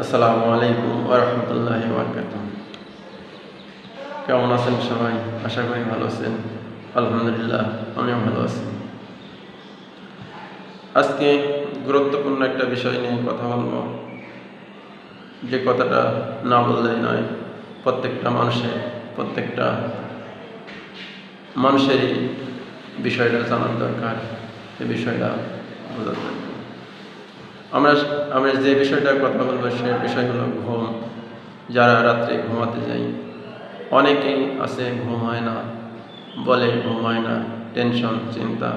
আসসালামু আলাইকুম ওয়া রাহমাতুল্লাহি ওয়া বারাকাতুহু। কেমন আছেন সবাই? আশা করি ভালো আছেন। আলহামদুলিল্লাহ, আমিও ভালো আছি। আজকে গুরুত্বপূর্ণ একটা বিষয় নিয়ে কথা বলবো, যে কথাটা না বললেই নয়। প্রত্যেকটা মানুষেরই বিষয়টা জানার দরকার, এই বিষয়টা বোঝার দরকার। আমরা আমরা যে বিষয়টার কথা বলবো সে বিষয় হলো ঘুম। যারা রাত্রে ঘুমাতে যাই, অনেকেই আছে ঘুম হয় না, বলে ঘুম হয় না, টেনশন চিন্তা।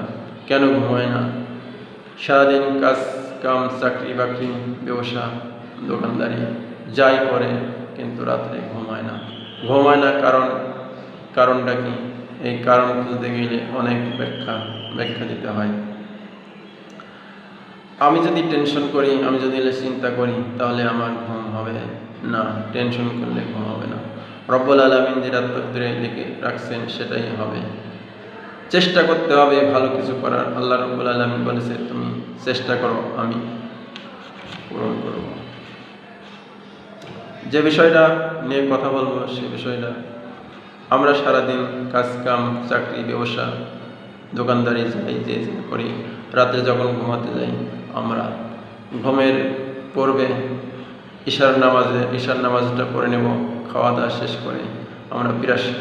কেন ঘুম হয় না? সারাদিন কাজ কাম, চাকরি বাকরি, ব্যবসা, দোকানদারি যাই করে, কিন্তু রাত্রে ঘুম হয় না। ঘুম হয় না কারণটা কি? এই কারণ খুঁজতে গেলে অনেক ব্যাখ্যা দিতে হয়। আমি যদি টেনশন করি, আমি যদি চিন্তা করি, তাহলে আমার ঘুম হবে না। টেনশন করলে ঘুম হবে না। রব্বুল আলামিন যেটা তকদিরে লিখে রাখছেন সেটাই হবে। চেষ্টা করতে হবে ভালো কিছু করার। আল্লাহ রব্বুল আলামিন বলেছে, তুমি চেষ্টা করো, আমি পূরণ করব। যে বিষয়টা নিয়ে কথা বলবো সে বিষয়টা, আমরা সারাদিন কাজ কাম, চাকরি, ব্যবসা, দোকানদারি যাই যে করি, রাতে যখন ঘুমাতে যাই, আমরা ঘুমের পূর্বে ঈশার নামাজটা পড়ে নেব। খাওয়া দাওয়া শেষ করে আমরা বিরাশটা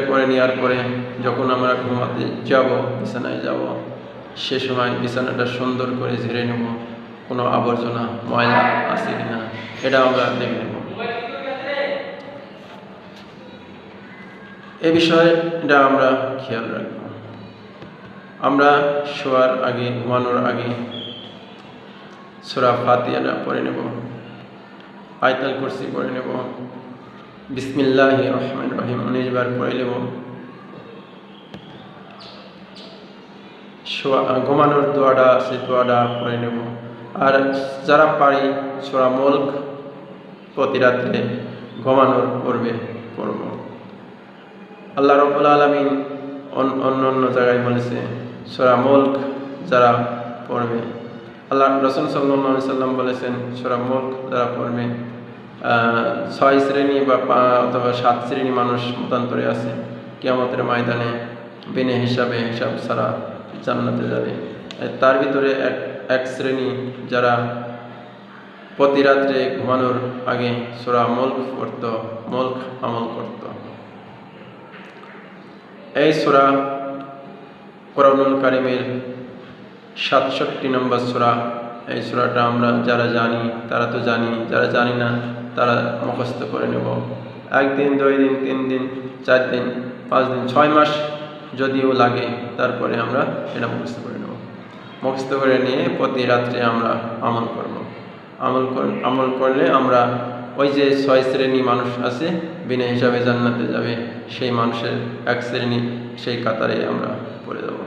করে নেওয়ার পরে যখন আমরা ঘুমাতে যাব, বিছানায় যাব, সে সময় বিছানাটা সুন্দর করে ঝেড়ে নেব। কোনো আবর্জনা ময়লা আছে কিনা এটা আমরা দেখে নেব। এ বিষয়টা আমরা খেয়াল রাখব। আমরা শোয়ার আগে, ঘুমানোর আগে সূরা ফাতিহাটা পড়ে নেব, আয়াতুল কুরসি পড়ে নেব, বিসমিল্লাহির রহমানির রহিম 19 বার পড়ে নেব। ঘুমানোর দোয়াটা আছে, দোয়াটা পড়ে নেব। আর যারা পারি সূরা মুলক প্রতি রাত্রে ঘুমানোর পূর্বে পড়ব। আল্লাহ রাব্বুল আলামিন অন্য জায়গায় বলেছে, সূরা মুলক যারা পড়বে, আল্লাহ রাসূল সাল্লাল্লাহু আলাইহি সাল্লাম বলেছেন, সূরা মুলক যারা পড়বে 6 শ্রেণী বা অথবা 7 শ্রেণী মানুষ মতান্তরে আছে, কিয়ামতের ময়দানে বিনা হিসাব ছাড়া জান্নাতে যাবে। তার ভিতরে এক শ্রেণী যারা প্রতি রাত্রে ঘুমানোর আগে সূরা মুলক পড়ত, মুলক আমল করত। এই সূরা কোরআনুল কারীমের 67 নম্বর সূরা। এই সূরাটা আমরা যারা জানি তারা তো জানি, যারা জানি না তারা মুখস্থ করে নেব। 1 দিন, 2 দিন, 3 দিন, 4 দিন, 5 দিন, 6 মাস যদিও লাগে, তারপরে আমরা এটা মুখস্থ করে নেব। মুখস্থ করে নিয়ে প্রতি রাত্রে আমরা আমল করব। আমল করলে আমরা ওই যে 6 শ্রেণী মানুষ আছে বিনা হিসাবে জান্নাতে যাবে, সেই মানুষের 1 শ্রেণী, সেই কাতারে আমরা পড়ে যাব।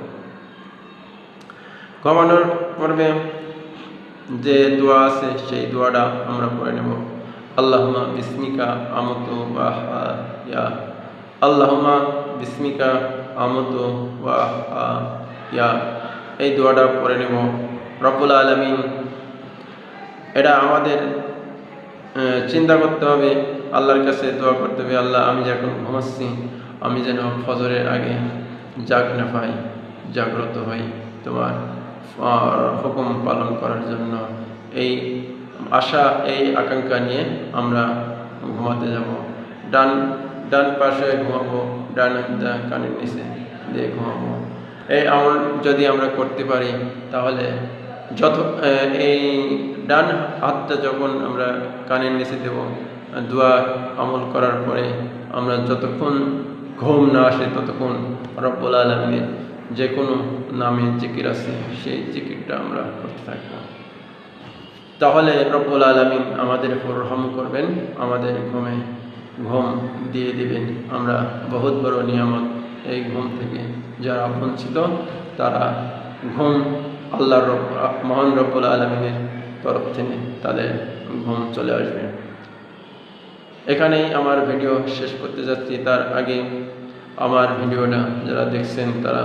ঘুমানোর পূর্বে যে দোয়া আছে সেই দোয়াটা আমরা পড়ে নেব। আল্লাহুম্মা বিসমিকা আমুতু ওয়া আহয়া, আল্লাহুম্মা বিসমিকা আমুতু ওয়া আহয়া, এই দোয়াটা পড়ে নেব। রব্বুল আলামিন, এটা আমাদের চিন্তা করতে হবে, আল্লাহর কাছে দোয়া করতে হবে, আল্লাহ আমি যখন ঘুমাচ্ছি আমি যেন ফজরের আগে জাগ্রত হই তোমার হুকুম পালন করার জন্য। এই আশা, এই আকাঙ্ক্ষা নিয়ে আমরা ঘুমাতে যাব। ডান পাশে ঘুমাবো, ডান কানের নিচে দিয়ে ঘুমাবো। এই আমল যদি আমরা করতে পারি তাহলে এই ডান হাতটা যখন আমরা কানের নিচে দেব, দোয়া আমল করার পরে আমরা যতক্ষণ ঘুম না আসে ততক্ষণ রব্বুল আলামিনের যে কোনো নামে জিকির আছে সেই জিকিরটা আমরা করতে থাকব। তাহলে রব্বুল আলামিন আমাদের উপর রহম করবেন, আমাদের ঘুম দিয়ে দিবেন। আমরা বহুত বড় নিয়ামত এই ঘুম থেকে যারা বঞ্চিত, তারা ঘুম আল্লাহর মহান রব্বুল আলামিনের তরফ থেকে তাদের ঘুম চলে আসবে। এখানেই আমার ভিডিও শেষ করতে যাচ্ছি। তার আগে আমার ভিডিওটা যারা দেখছেন তারা